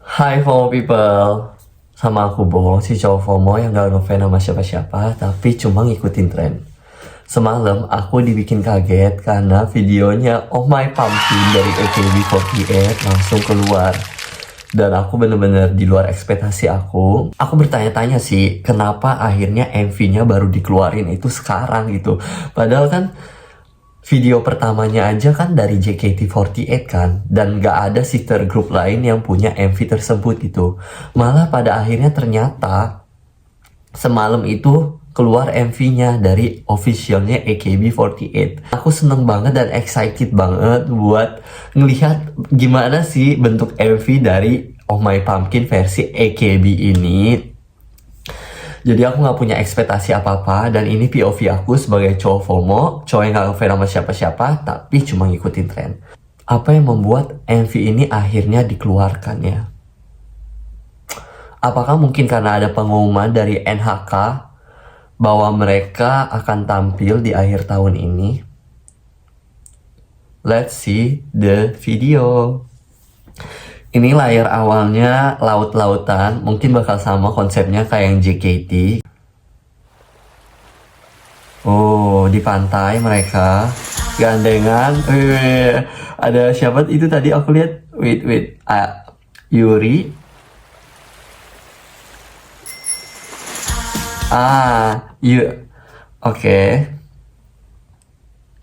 Hai FOMO people, sama aku Bo, si cowok FOMO yang gak ngefans sama siapa-siapa, tapi cuma ngikutin tren. Semalam aku dibikin kaget karena videonya Oh My Pumpkin dari AKB48 langsung keluar. Dan aku bener-bener di luar ekspektasi aku. Aku bertanya-tanya sih, kenapa akhirnya MV-nya baru dikeluarin itu sekarang gitu. Padahal kan video pertamanya aja kan dari JKT48 kan, dan gak ada sister group lain yang punya MV tersebut gitu. Malah pada akhirnya ternyata semalam itu keluar MV-nya dari officialnya AKB48. Aku seneng banget dan excited banget buat ngelihat gimana sih bentuk MV dari Oh My Pumpkin versi AKB ini. Jadi aku gak punya ekspektasi apa-apa, dan ini POV aku sebagai cowok FOMO, cowok yang gak ngefans sama siapa-siapa, tapi cuma ngikutin tren. Apa yang membuat MV ini akhirnya dikeluarkan ya? Apakah mungkin karena ada pengumuman dari NHK bahwa mereka akan tampil di akhir tahun ini? Let's see the video. Ini layar awalnya laut-lautan, mungkin bakal sama konsepnya kayak yang JKT. Oh, di pantai mereka gandengan. Ada siapa itu tadi aku lihat? Wait, Yuri. Oke.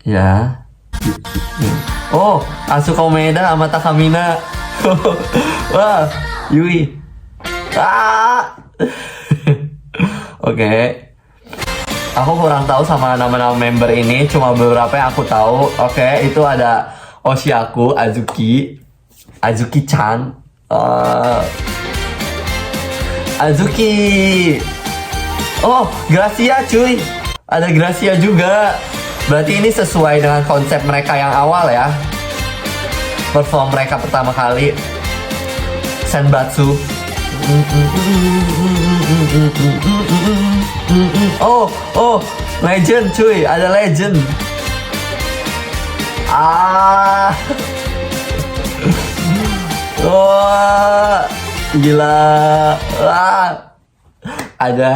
Ya. Oh, Asuka Umeda sama Takamina. Wah, Yui. Oke. Aku kurang tahu sama nama-nama member ini, cuma beberapa yang aku tahu. Oke, itu ada Oshiaku, Azuki-chan, Azuki. Oh, Gracia cuy. Ada Gracia juga. Berarti ini sesuai dengan konsep mereka yang awal ya. Perform mereka pertama kali, Senbatsu. Oh, legend cuy, ada legend. Wah, gila. Ada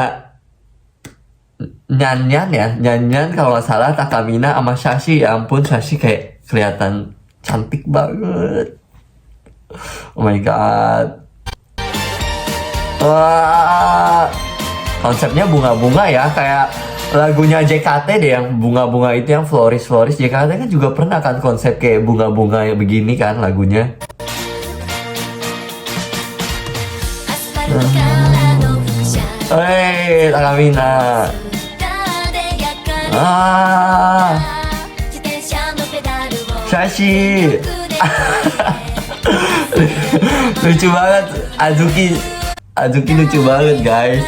Nyanyan kalau nggak salah, Takamina sama Shashi. Ya ampun, Shashi kayak kelihatan cantik banget. Oh my god. Wah, konsepnya bunga-bunga ya, kayak lagunya JKT deh, yang bunga-bunga itu, yang floris-floris. JKT kan juga pernah kan konsep kayak bunga-bunga yang begini kan lagunya. Hei, Takamina. Shashi. Lucu banget Azuki lucu banget guys.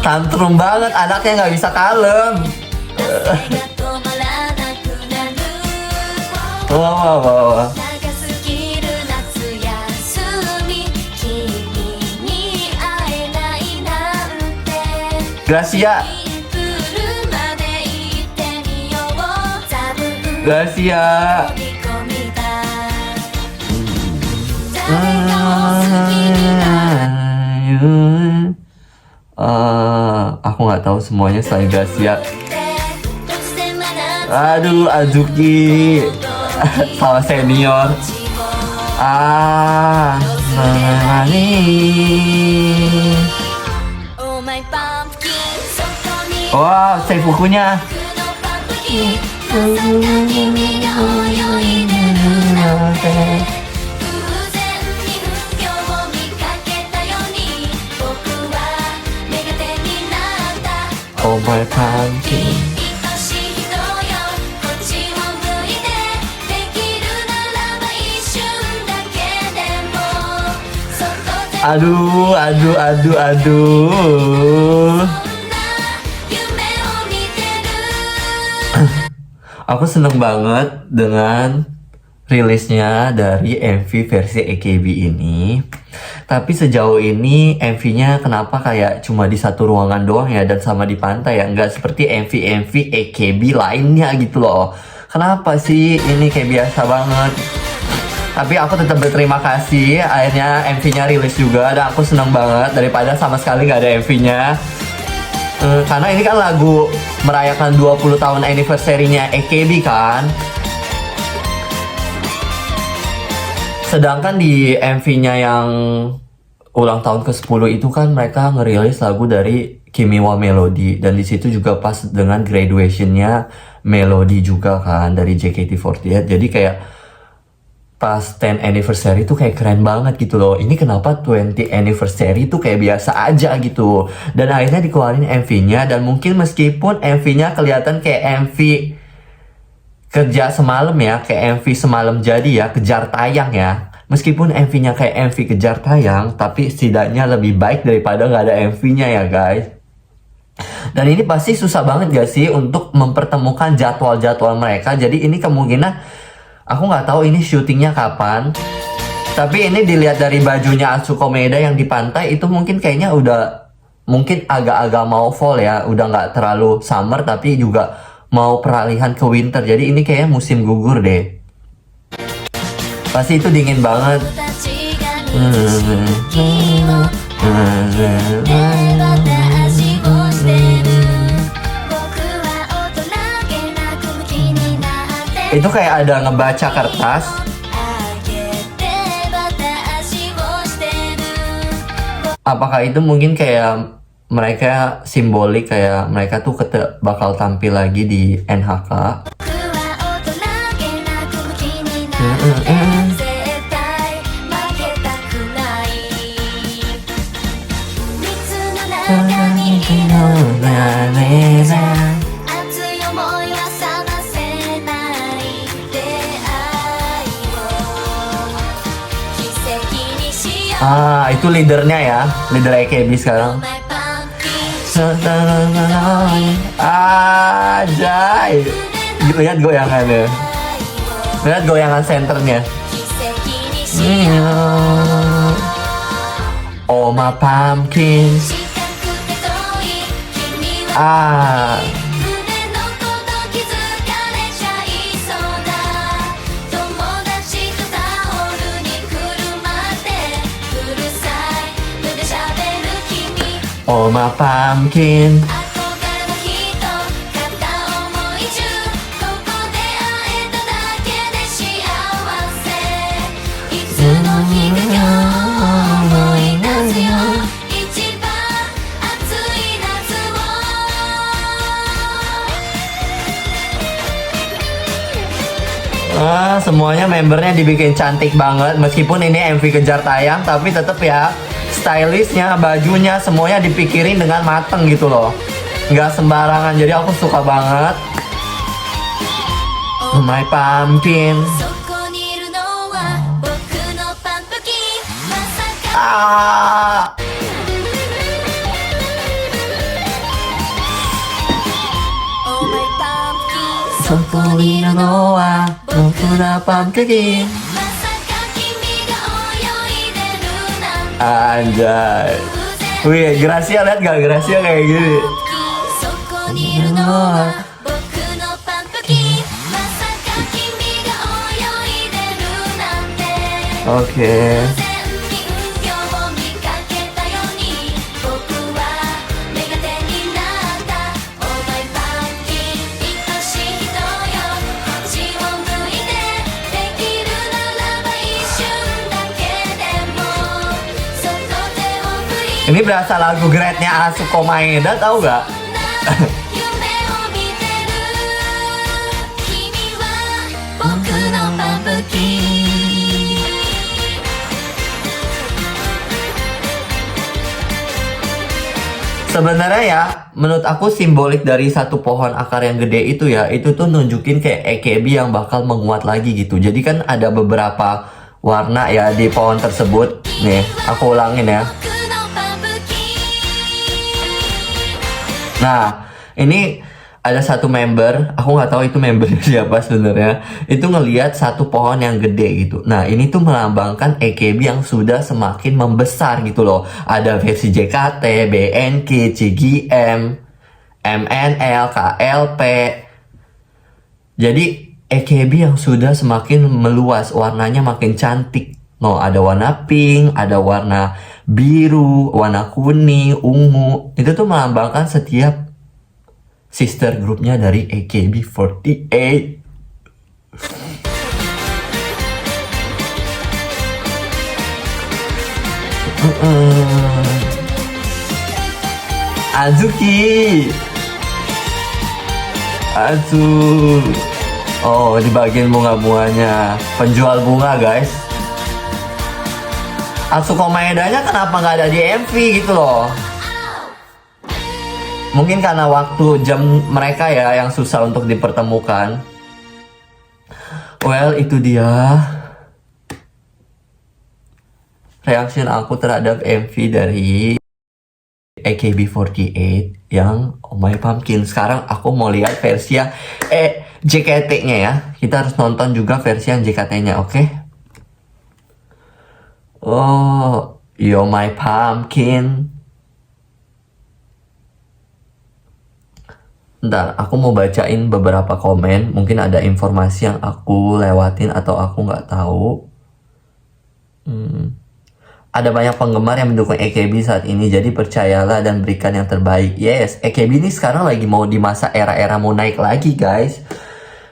Tantrum banget, anaknya nggak bisa kalem. Wah. Gracia. Aku nggak tahu semuanya selain Gracia. Aduh, Azuki sama senior. Wah, Seifukunya. Oh my pumpkin. Aduh. Aku seneng banget dengan rilisnya dari MV versi AKB ini. Tapi sejauh ini MV-nya kenapa kayak cuma di satu ruangan doang ya, dan sama di pantai ya, nggak seperti MV AKB lainnya gitu loh. Kenapa sih ini kayak biasa banget? Tapi aku tetap berterima kasih, akhirnya MV-nya rilis juga dan aku senang banget daripada sama sekali nggak ada MV-nya. Karena ini kan lagu merayakan 20 tahun anniversary-nya AKB kan. Sedangkan di MV-nya yang ulang tahun ke-10 itu kan mereka ngerilis lagu dari Kimi wa Melody, dan di situ juga pas dengan graduation-nya Melody juga kan dari JKT48. Jadi kayak pas 10 anniversary tuh kayak keren banget gitu loh. Ini kenapa 20 anniversary tuh kayak biasa aja gitu. Dan akhirnya dikeluarin MV-nya, dan mungkin meskipun MV-nya kelihatan kayak MV kerja semalam ya, kayak MV semalam jadi ya, kejar tayang ya. Meskipun MV-nya kayak MV kejar tayang, tapi setidaknya lebih baik daripada nggak ada MV-nya ya guys. Dan ini pasti susah banget gak sih untuk mempertemukan jadwal-jadwal mereka. Jadi ini kemungkinan aku nggak tahu ini syutingnya kapan. Tapi ini dilihat dari bajunya Atsuko Maeda yang di pantai itu mungkin kayaknya udah mungkin agak-agak mau fall ya. Udah nggak terlalu summer tapi juga mau peralihan ke winter. Jadi ini kayaknya musim gugur deh. Pasti itu dingin banget. Itu kayak ada ngebaca kertas. Apakah itu mungkin kayak mereka simbolik kayak mereka tuh bakal tampil lagi di NHK. Ah, itu leadernya ya, leader AKB sekarang. Ajay, lihat goyangannya, lihat goyangan senternya. Oh my pumpkin. Ah. Oh my pumpkin. Semuanya membernya dibikin cantik banget. Meskipun ini MV kejar tayang, tapi tetap ya stylishnya, bajunya, semuanya dipikirin dengan mateng gitu loh. Nggak sembarangan, jadi aku suka banget. Oh my pumpkin. Ah. Anjay. Wih, Gracia lihat gak? Gracia kayak gini. Oke. Ini berasa lagu Great-nya Atsuko Maeda, tahu gak? Sebenarnya ya, menurut aku simbolik dari satu pohon akar yang gede itu ya, itu tuh nunjukin kayak AKB yang bakal menguat lagi gitu. Jadi kan ada beberapa warna ya di pohon tersebut. Nih, aku ulangin ya. Nah, ini ada satu member, aku nggak tahu itu membernya siapa sebenarnya. Itu ngelihat satu pohon yang gede gitu. Nah, ini tuh melambangkan AKB yang sudah semakin membesar gitu loh. Ada versi JKT, BNK, CGM, MNL, KLP. Jadi AKB yang sudah semakin meluas, warnanya makin cantik. No, ada warna pink, ada warna biru, warna kuning, ungu. Itu tuh melambangkan setiap sister grupnya dari AKB48. Azuki, oh di bagian bunga-bunganya, penjual bunga guys. Atsuko Maedanya kenapa nggak ada di MV gitu loh? Mungkin karena waktu jam mereka ya yang susah untuk dipertemukan. Well, itu dia reaction aku terhadap MV dari AKB48 yang Oh My Pumpkin. Sekarang aku mau lihat versi yang JKT-nya ya. Kita harus nonton juga versi yang JKT-nya, oke? Oh, You're My Pumpkin. Ntar, aku mau bacain beberapa komen. Mungkin ada informasi yang aku lewatin atau aku nggak tahu. Ada banyak penggemar yang mendukung AKB saat ini, jadi percayalah dan berikan yang terbaik. Yes, AKB ini sekarang lagi mau di masa era-era mau naik lagi guys.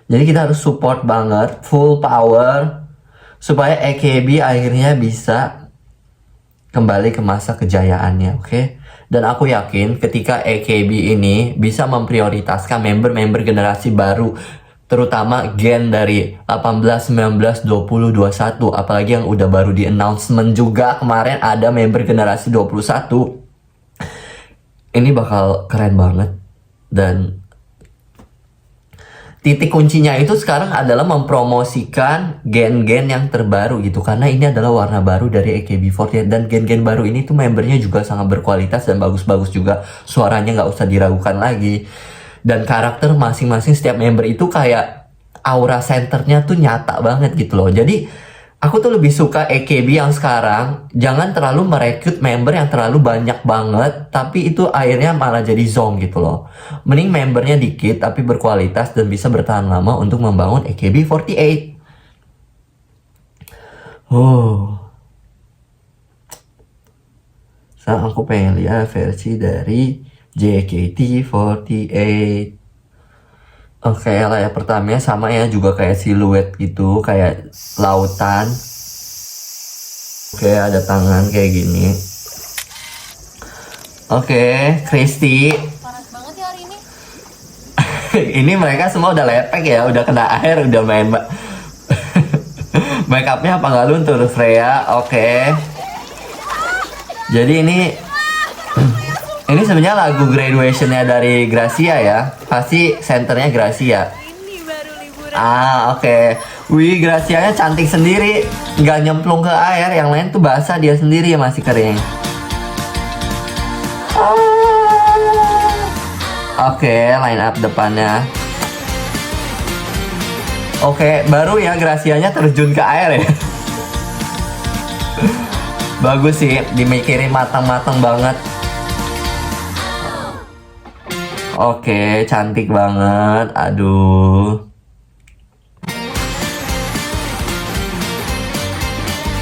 Jadi kita harus support banget, full power, supaya AKB akhirnya bisa kembali ke masa kejayaannya, oke? Dan aku yakin ketika AKB ini bisa memprioritaskan member-member generasi baru, terutama gen dari 18, 19, 20, 21, apalagi yang udah baru di announcement juga kemarin ada member generasi 21. Ini bakal keren banget. Dan titik kuncinya itu sekarang adalah mempromosikan gen-gen yang terbaru gitu, karena ini adalah warna baru dari AKB48 dan gen-gen baru ini tuh membernya juga sangat berkualitas dan bagus-bagus juga, suaranya nggak usah diragukan lagi. Dan karakter masing-masing setiap member itu kayak aura centernya tuh nyata banget gitu loh. Jadi aku tuh lebih suka AKB yang sekarang jangan terlalu merekrut member yang terlalu banyak banget, tapi itu akhirnya malah jadi zong gitu loh. Mending membernya dikit tapi berkualitas dan bisa bertahan lama untuk membangun AKB48. Sekarang aku pengen lihat versi dari JKT48. Oke, layer pertamanya sama ya, juga kayak siluet gitu, kayak lautan. Oke, ada tangan kayak gini. Oke, Christy. Panas banget ya hari ini. Ini mereka semua udah lepek ya, udah kena air, udah main make upnya apa nggak luntur, Freya. Oke. Jadi ini sebenarnya lagu graduationnya dari Gracia ya. Pasti senternya Gracia. Ini baru liburan. Oke. Wih, Gracianya cantik sendiri. Nggak nyemplung ke air. Yang lain tuh basah, dia sendiri yang masih kering. Oke, line up depannya. Oke, baru ya Gracianya terjun ke air ya. Bagus sih, dimikirin matang-matang banget. Oke, cantik banget. Aduh.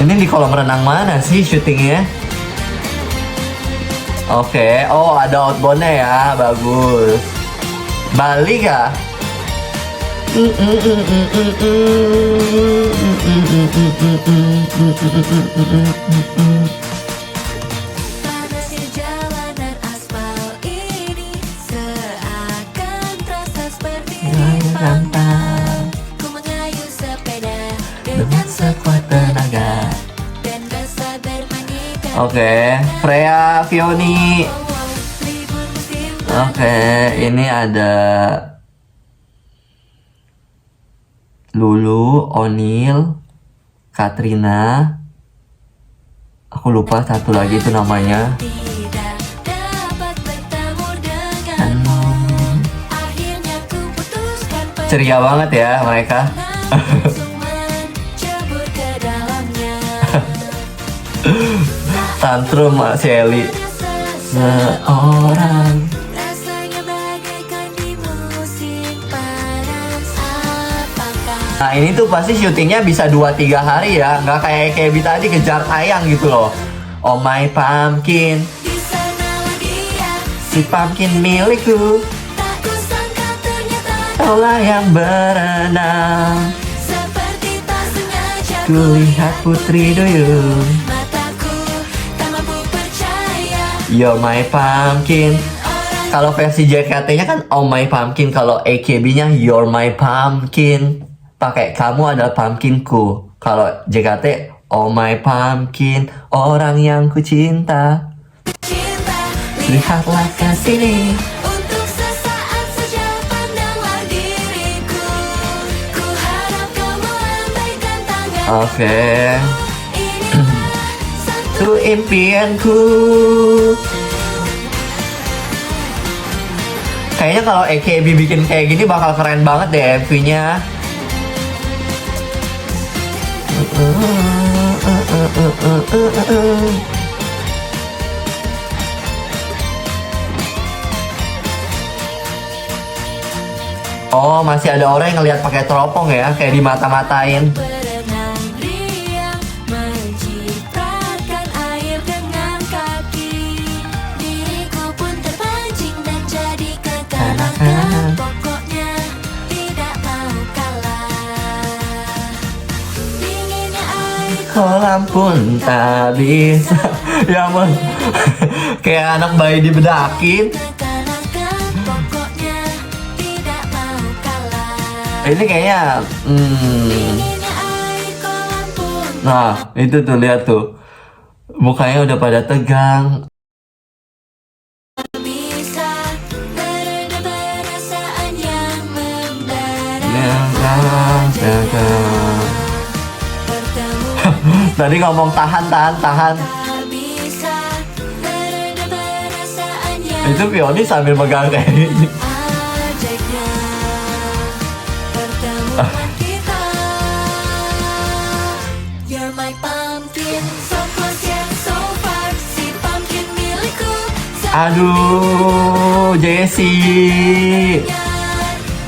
Ini di kolam renang mana sih syutingnya? Oke, oh ada outboundnya ya, bagus. Bali kah? Panasnya jalanan aspal ini seakan terasa seperti pantai. Ku mengayuh sepeda dengan sekuat tenaga dan rasa bermandikan. Oke, Freya Fioni. Libur musim Oke, ini ada Lulu, Onil, Katrina. Aku lupa satu lagi itu namanya. tidak dapat bertemu denganmu. Akhirnya ku putuskan Ceria banget ya mereka. langsung mencebur ke dalamnya. Tantrum Mak Shelly. Seorang. Rasanya bagaikan di musim panas. Apakah Nah ini tuh pasti syutingnya bisa 2-3 hari ya, nggak kayak KB tadi kejar tayang gitu loh. Oh my pumpkin, Di sanalah dia, si pumpkin milikku, tak kusangka ternyata kaulah yang berenang. seperti tak sengaja Kulihat putri duyung, mataku tak mampu percaya. you're my pumpkin. Orang Kalau versi JKT-nya kan Oh My Pumpkin, kalau AKB-nya You're My Pumpkin. Pakai kamu adalah pumpkinku. Kalau JKT Oh My Pumpkin, orang yang ku cinta. cinta, Lihatlah ke sini. untuk sesaat saja pandanglah diriku. Ku harap kau melambaikan tangan. Oke. Inilah satu Itu impianku. Kayaknya kalau AKB bikin kayak gini bakal keren banget deh MV-nya. Oh, masih ada orang yang ngeliat pakai teropong ya, kayak dimata-matain. berenang riang, mencipratan air dengan kaki. Diriku pun terpancing dan jadi ketenangan. Pokoknya tidak mau kalah. Dinginnya air Kolam pun tak bisa. Ya ampun. Kayak anak bayi dibedakin. ketenangan. Pokoknya tidak mau kalah. Ini kayaknya Dinginnya air kolam pun nah, itu tuh lihat tuh. Mukanya udah pada tegang. bisa meredam perasaan yang membara. Bertemu Tadi ngomong tahan. tak bisa meredam perasaan yang Itu Pioni sambil megang kayak gini. ajaibnya pertemuan kita. You're my pumpkin, so close yet so far. Si pumpkin milikku. Aduh, Jessie.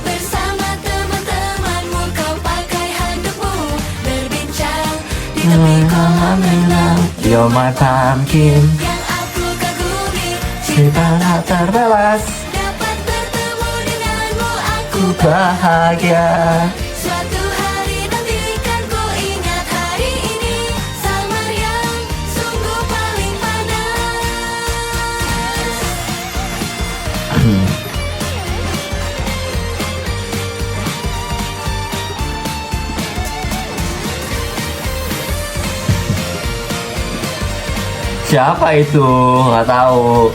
Bersama teman-temanmu kau pakai handukmu berbincang di tepi kolam renang You're my pumpkin. yang aku kagumi. Kita tak terbalas. Dapat bertemu denganmu aku Bahagia. suatu hari nanti kan ku ingat hari ini. Summer yang sungguh paling panas. Siapa itu? Nggak tahu.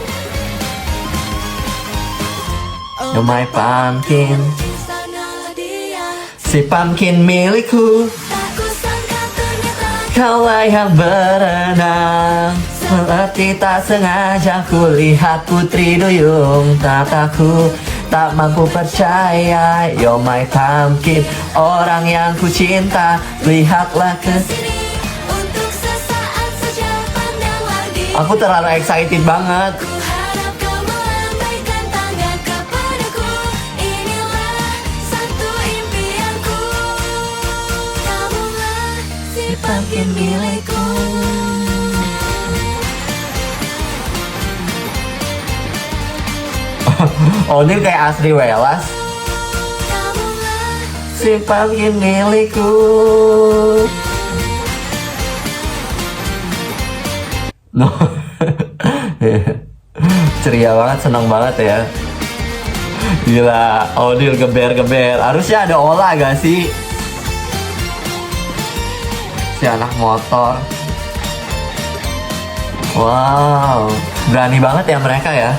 You're my pumpkin. Di sanalah dia, Si pumpkin milikku. tak kusangka ternyata Kaulah yang berenang. Seperti tak sengaja ku lihat putri duyung. Tataku tak mampu percaya. You're my pumpkin, orang yang ku cinta. Lihatlah ke sini untuk sesaat saja pandanglah diriku. Aku terlalu excited banget. Ku harap kau melambaikan tangan kepadaku. Inilah satu impianku. Kamulah si pumpkin milikku. Oh ini kayak Asri Welas. Kamulah Si pumpkin milikku. No. Ceria banget, senang banget ya. Gila, Odil geber-geber. Harusnya ada Ola gak sih? Si anak motor. Wow, berani banget ya mereka ya.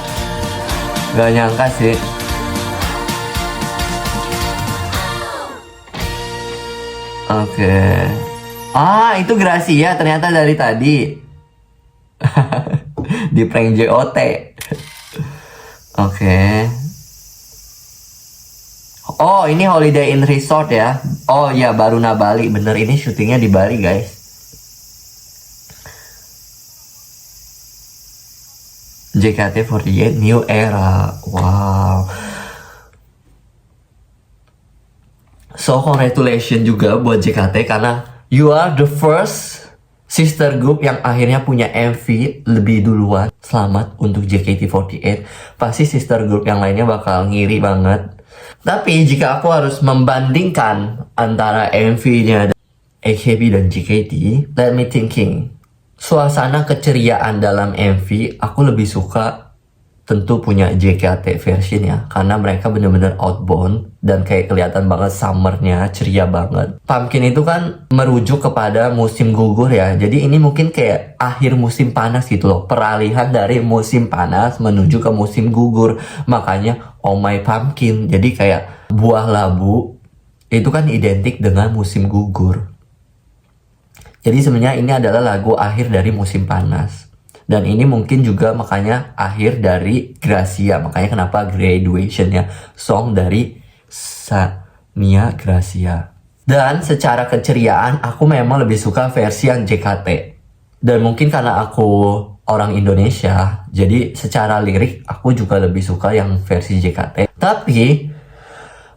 Gak nyangka sih. Oke. Ah, itu Gracia ternyata dari tadi. Di prank JOT. Oke. Oh, ini Holiday Inn Resort ya. Oh ya, Baruna Bali. Bener, ini syutingnya di Bali, guys. JKT48 New Era. Wow. So congratulations juga buat JKT karena you are the first sister group yang akhirnya punya MV lebih duluan. Selamat untuk JKT48. Pasti sister group yang lainnya bakal ngiri banget. Tapi jika aku harus membandingkan antara MV-nya AKB dan JKT, let me thinking. Suasana keceriaan dalam MV aku lebih suka tentu punya JKT versionnya karena mereka bener-bener outbound dan kayak kelihatan banget summernya ceria banget. Pumpkin itu kan merujuk kepada musim gugur ya, jadi ini mungkin kayak akhir musim panas gitu loh, peralihan dari musim panas menuju ke musim gugur, makanya Oh My Pumpkin. Jadi kayak buah labu itu kan identik dengan musim gugur. Jadi sebenarnya ini adalah lagu akhir dari musim panas. Dan ini mungkin juga makanya akhir dari Gracia. Makanya kenapa Graduation-nya song dari Sania Gracia. Dan secara keceriaan aku memang lebih suka versi yang JKT. Dan mungkin karena aku orang Indonesia, jadi secara lirik aku juga lebih suka yang versi JKT. Tapi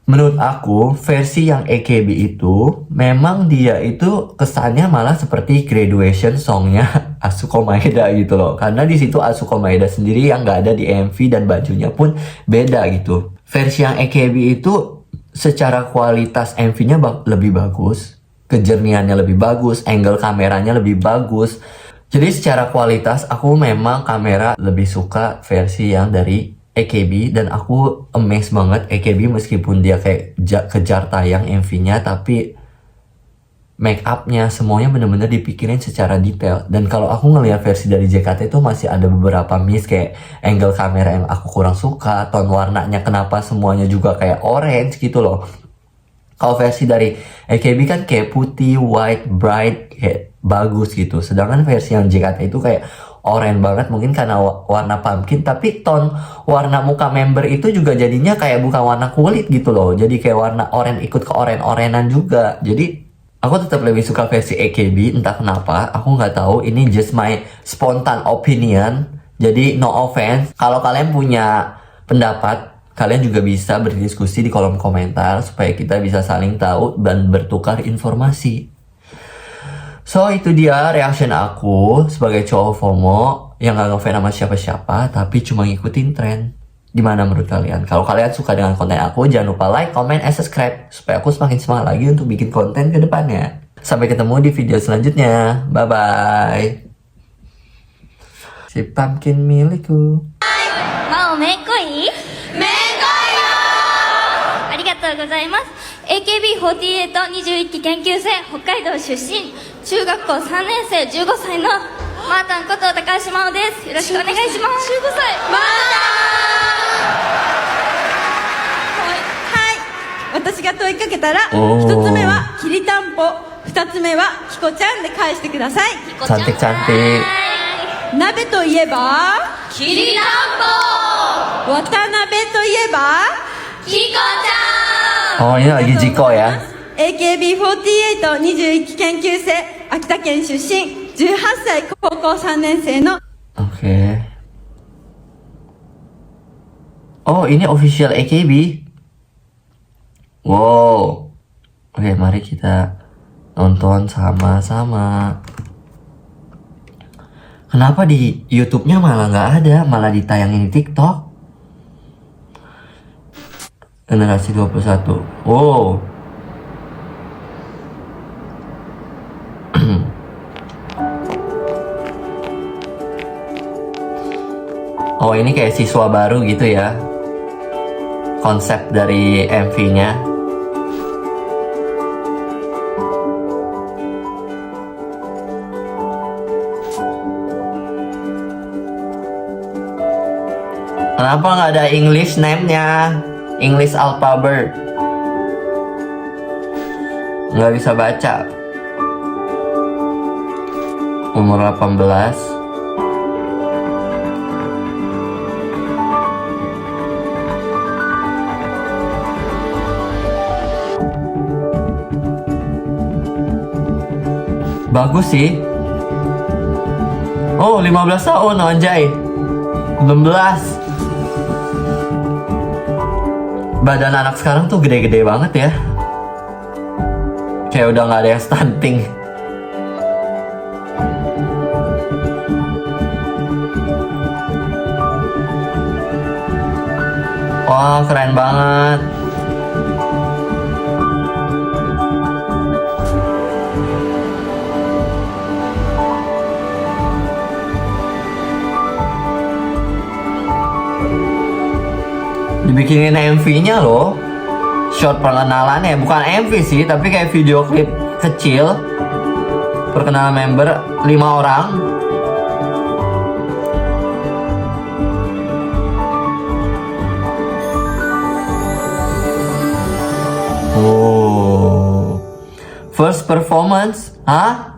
menurut aku, versi yang AKB itu, memang dia itu kesannya malah seperti graduation songnya Asuko Maeda gitu loh. Karena di situ Asuko Maeda sendiri yang nggak ada di MV dan bajunya pun beda gitu. Versi yang AKB itu secara kualitas MV-nya lebih bagus, kejernihannya lebih bagus, angle kameranya lebih bagus. Jadi secara kualitas aku memang kamera lebih suka versi yang dari AKB, dan aku amazed banget AKB meskipun dia kayak kejar tayang MV-nya, tapi make up-nya semuanya bener-bener dipikirin secara detail. Dan kalau aku ngelihat versi dari JKT itu masih ada beberapa miss, kayak angle kamera yang aku kurang suka, tone warnanya kenapa semuanya juga kayak orange gitu loh. Kalau versi dari AKB kan kayak putih, white, bright, kayak bagus gitu. Sedangkan versi yang JKT itu kayak oranye banget, mungkin karena warna pumpkin, tapi tone warna muka member itu juga jadinya kayak bukan warna kulit gitu loh. Jadi kayak warna oranye ikut ke oren-orenan juga. Jadi aku tetap lebih suka versi AKB, entah kenapa. Aku nggak tahu, ini just my spontan opinion. Jadi no offense. Kalau kalian punya pendapat, kalian juga bisa berdiskusi di kolom komentar supaya kita bisa saling tahu dan bertukar informasi. So itu dia reaction aku sebagai cowok FOMO yang gak ngefans sama siapa-siapa tapi cuma ngikutin tren. Gimana menurut kalian? Kalau kalian suka dengan konten aku, jangan lupa like, comment, and subscribe supaya aku semakin semangat lagi untuk bikin konten ke depannya. Sampai ketemu di video selanjutnya. Bye-bye. Si pumpkin milikku. Mau mekoi? Mekoi yo! ありがとうございます。AKB48 21期研究生、北海道出身、中学校3年生15歳のマータンこと高橋真央です。よろしくお願いします。15歳マータン。はい、私が問いかけたらおー一つ目はきりたんぽ、二つ目はきこちゃんで返してください。 Cantik cantik. 鍋といえばきりたんぽ、渡辺といえばひこちゃん。 Oh ini lagi Jiko ya. AKB48 21期研究生、秋田県出身、18歳高校3年生の Oke. Oh ini official AKB. Wow. Oke, mari kita nonton sama-sama. Kenapa di YouTube-nya malah nggak ada, malah ditayangin di TikTok? Generasi 21. Wow. Oh ini kayak siswa baru gitu ya, konsep dari MV-nya. Kenapa nggak ada English name-nya? English alphabet. Nggak bisa baca. Umur 18. Bagus sih. Oh 15 tahun anjay. 16. Badan anak sekarang tuh gede-gede banget ya. Kayak udah nggak ada yang stunting. Wah, keren banget. Dibikinin MV-nya loh. Shot perkenalannya, bukan MV sih, tapi kayak video klip kecil. Perkenalan member 5 orang. Oh, first performance, hah?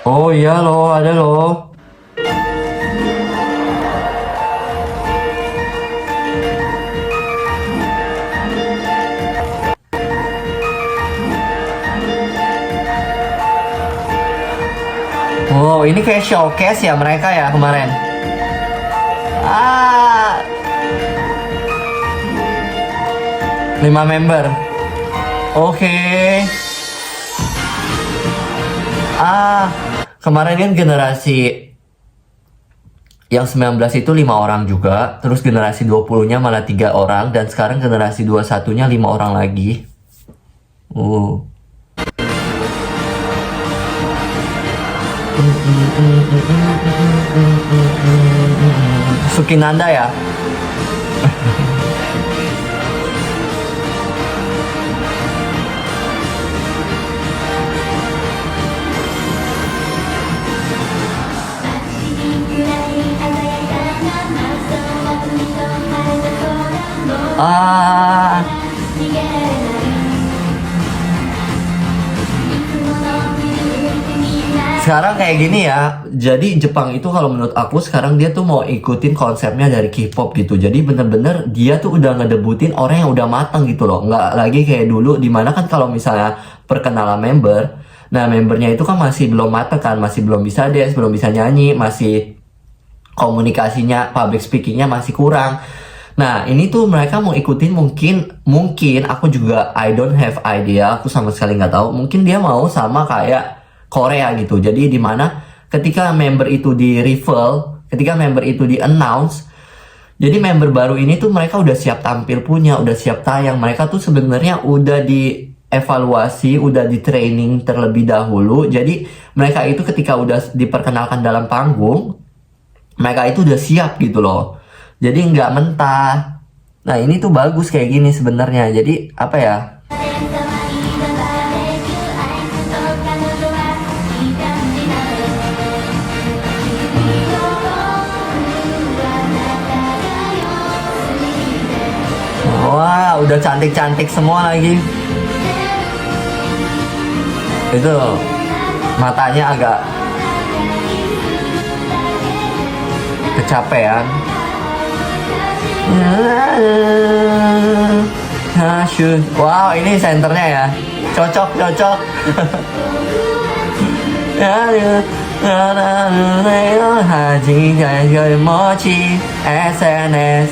Oh iya loh, ada loh. Oh, ini kayak showcase ya mereka ya kemarin. Ah, 5 member. Oke. Kemarin kan generasi yang 19 itu 5 orang juga. Terus generasi 20-nya malah 3 orang. Dan sekarang generasi 21-nya 5 orang lagi. Sukinanda ya. Sekarang kayak gini ya. Jadi Jepang itu kalau menurut aku sekarang dia tuh mau ikutin konsepnya dari K-pop gitu. Jadi bener-bener dia tuh udah ngedebutin orang yang udah matang gitu loh. Nggak lagi kayak dulu dimana kan kalau misalnya perkenalan member, nah membernya itu kan masih belum matang kan, masih belum bisa dance, belum bisa nyanyi, masih komunikasinya, public speakingnya masih kurang. Nah ini tuh mereka mau ikutin mungkin aku juga I don't have idea, aku sama sekali nggak tahu. Mungkin dia mau sama kayak Korea gitu. Jadi dimana ketika member itu di reveal, ketika member itu di announce, jadi member baru ini tuh mereka udah siap tampil punya, udah siap tayang. Mereka tuh sebenarnya udah dievaluasi, udah di training terlebih dahulu. Jadi mereka itu ketika udah diperkenalkan dalam panggung, mereka itu udah siap gitu loh. Jadi nggak mentah. Nah ini tuh bagus kayak gini sebenarnya. Jadi apa ya? Wah, udah cantik-cantik semua lagi. Itu matanya agak kecapean. Wow, ini senternya ya. Cocok. SNS.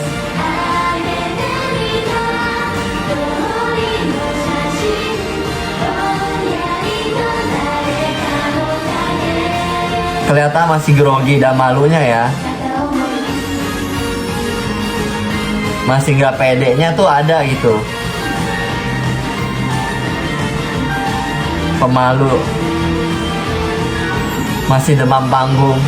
Kelihatan masih grogi dan malunya ya. Masih nggak pedenya tuh ada gitu. Pemalu. Masih demam panggung.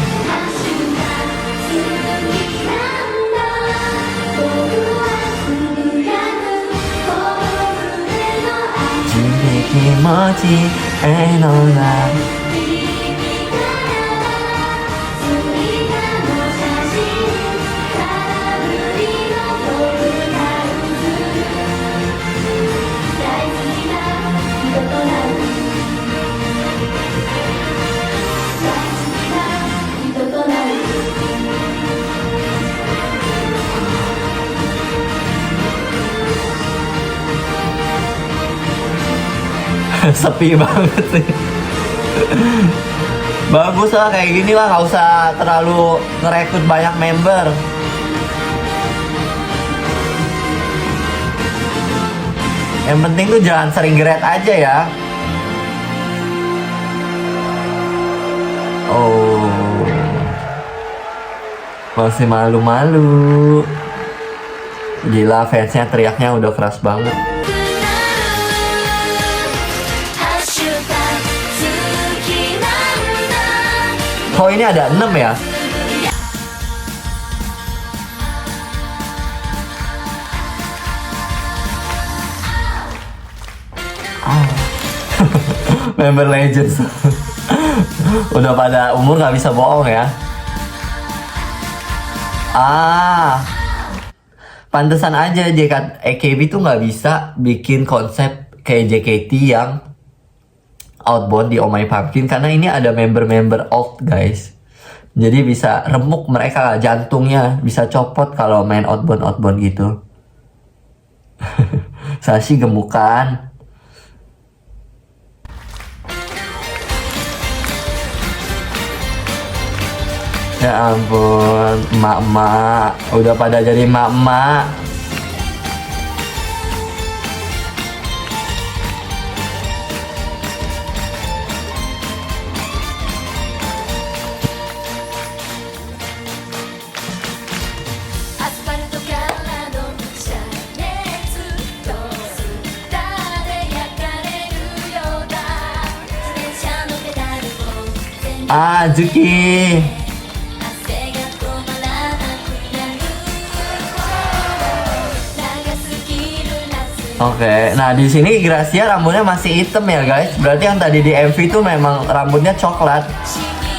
Sepi banget sih. Bagus lah kayak gini lah, nggak usah terlalu ngerekrut banyak member. Yang penting tuh jangan sering grade aja ya. Oh, masih malu-malu. Gila, fansnya teriaknya udah keras banget. Oh, ini ada 6 ya? Member Legends. Udah pada umur nggak bisa bohong ya. Pantesan aja AKB tuh nggak bisa bikin konsep kayak JKT yang outbound di Oh My Pumpkin, karena ini ada member-member old guys. Jadi bisa remuk mereka, jantungnya bisa copot kalau main outbound gitu. Sashi gemukan. Ya ampun, emak-emak udah pada jadi emak-emak. Zuki. Oke, nah di sini Gracia rambutnya masih hitam ya guys. Berarti yang tadi di MV itu memang rambutnya coklat.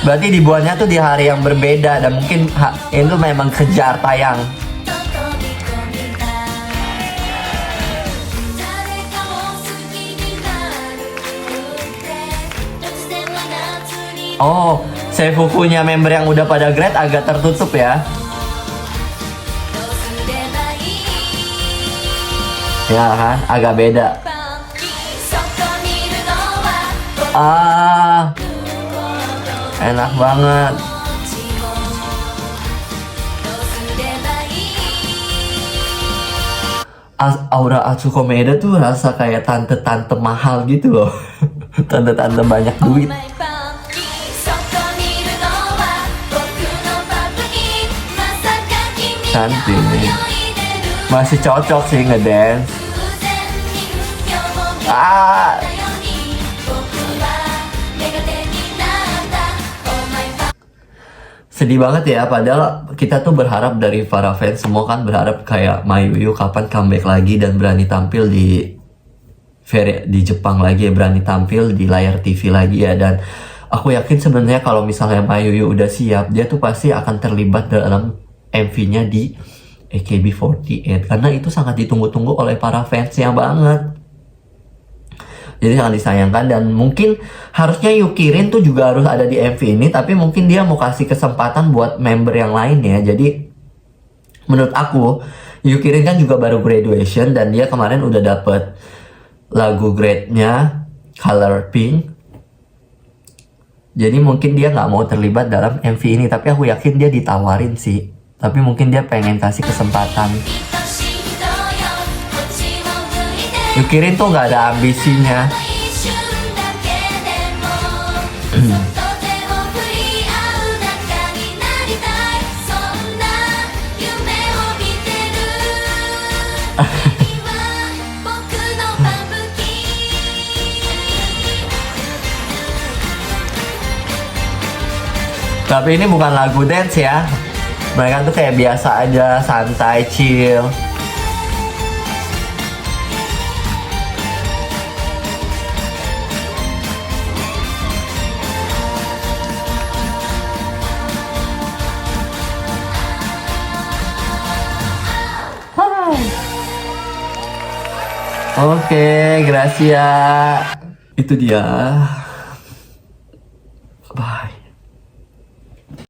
Berarti dibuatnya tuh di hari yang berbeda dan mungkin itu memang kejar tayang. Oh, seifukunya member yang udah pada grade agak tertutup ya. Ya kan, agak beda. Enak banget. Aura Atsuko Maeda tuh rasa kayak tante-tante mahal gitu loh. Tante-tante banyak duit. Cantik nih. Masih cocok sih ngedance. Sedih banget ya, padahal kita tuh berharap dari para fans semua kan berharap kayak Mayuyu kapan comeback lagi dan berani tampil di Jepang lagi ya, berani tampil di layar TV lagi ya. Dan aku yakin sebenarnya kalau misalnya Mayuyu udah siap, dia tuh pasti akan terlibat dalam MV-nya di AKB48 karena itu sangat ditunggu-tunggu oleh para fansnya banget. Jadi sangat disayangkan dan mungkin harusnya Yukirin tuh juga harus ada di MV ini, tapi mungkin dia mau kasih kesempatan buat member yang lain ya. Jadi menurut aku Yukirin kan juga baru graduation dan dia kemarin udah dapet lagu grade-nya Color Pink. Jadi mungkin dia nggak mau terlibat dalam MV ini, tapi aku yakin dia ditawarin sih. Tapi mungkin dia pengen kasih kesempatan. Yukirin tuh nggak ada ambisinya. Tapi ini bukan lagu dance ya. Mereka tuh kayak biasa aja, santai, chill. Oke, Gracia. Itu dia. Bye.